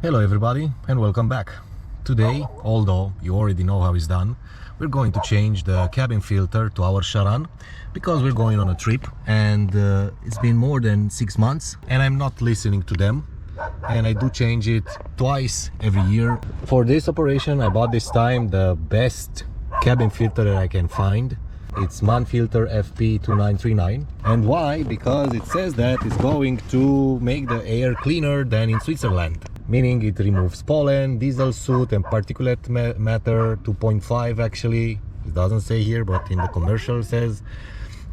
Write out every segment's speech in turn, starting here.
Hello everybody and welcome back. Today, although you already know how it's done, we're going to change the cabin filter to our Sharan because we're going on a trip and it's been more than 6 months and I'm not listening to them, and I do change it twice every year. For this operation I bought this time the best cabin filter that I can find. It's Mann Filter FP 2939. And why? Because it says that it's going to make the air cleaner than in Switzerland. Meaning it removes pollen, diesel soot and particulate matter 2.5 actually. It doesn't say here, but in the commercial it says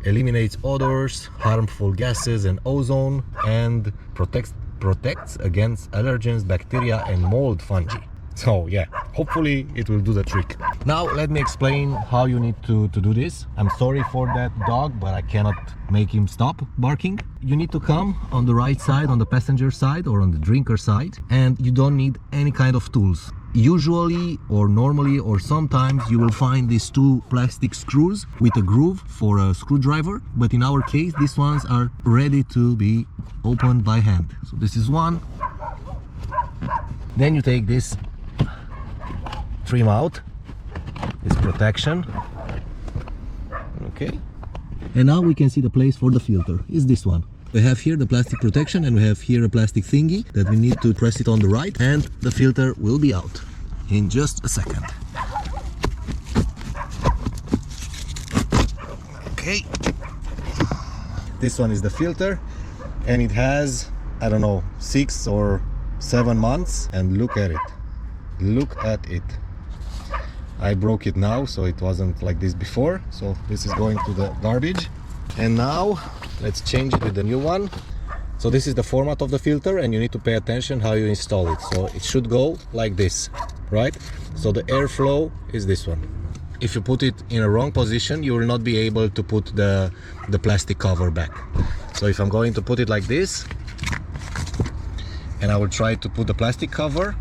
eliminates odors, harmful gases and ozone, and protects against allergens, bacteria and mold fungi. So yeah, hopefully it will do the trick. Now let me explain how you need to do this. I'm sorry for that dog, but I cannot make him stop barking. You need to come on the right side, on the passenger side or on the drinker side, and you don't need any kind of tools. Usually or normally or sometimes you will find these two plastic screws with a groove for a screwdriver, but in our case these ones are ready to be opened by hand. So this is one. Then you take this trim out, this protection, okay, and now we can see the place for the filter is this one. We have here the plastic protection and we have here a plastic thingy that we need to press it on the right, and the filter will be out in just a second. Okay, this one is the filter and it has, I don't know, 6 or 7 months, and look at it, look at it. I broke it now, so it wasn't like this before, so this is going to the garbage. And now let's change it with the new one. So this is the format of the filter and you need to pay attention how you install it. So it should go like this, right? So the airflow is this one. If you put it in a wrong position, you will not be able to put the plastic cover back. So if I'm going to put it like this and I will try to put the plastic cover,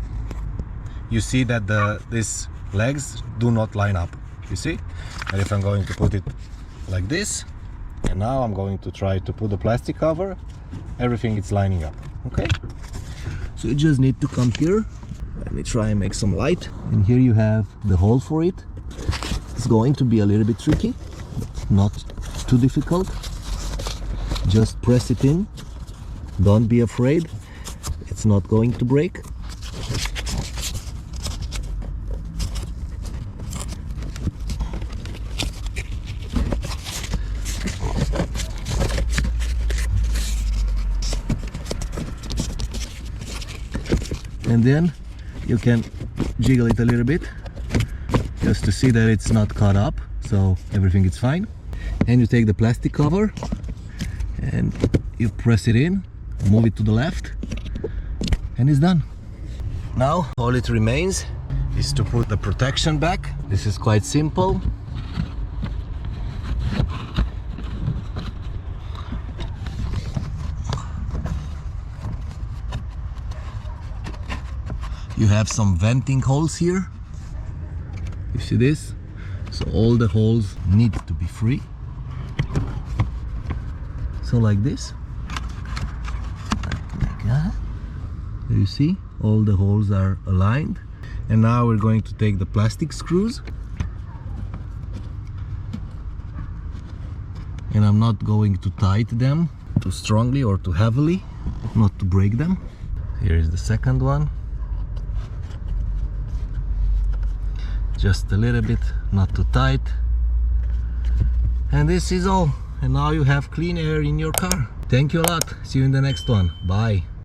you see that these legs do not line up, you see? And if I'm going to put it like this, and now I'm going to try to put the plastic cover, everything is lining up, okay? So you just need to come here. Let me try and make some light. And here you have the hole for it. It's going to be a little bit tricky, but not too difficult. Just press it in. Don't be afraid. It's not going to break. And then you can jiggle it a little bit just to see that it's not caught up, so everything is fine. And you take the plastic cover and you press it in, move it to the left, and it's done. Now all it remains is to put the protection back. This is quite simple. You have some venting holes here. You see this? So all the holes need to be free. So like this. Like that. You see? All the holes are aligned. And now we're going to take the plastic screws. And I'm not going to tighten them too strongly or too heavily, not to break them. Here is the second one. Just a little bit, not too tight. And this is all. And now you have clean air in your car. Thank you a lot. See you in the next one. Bye.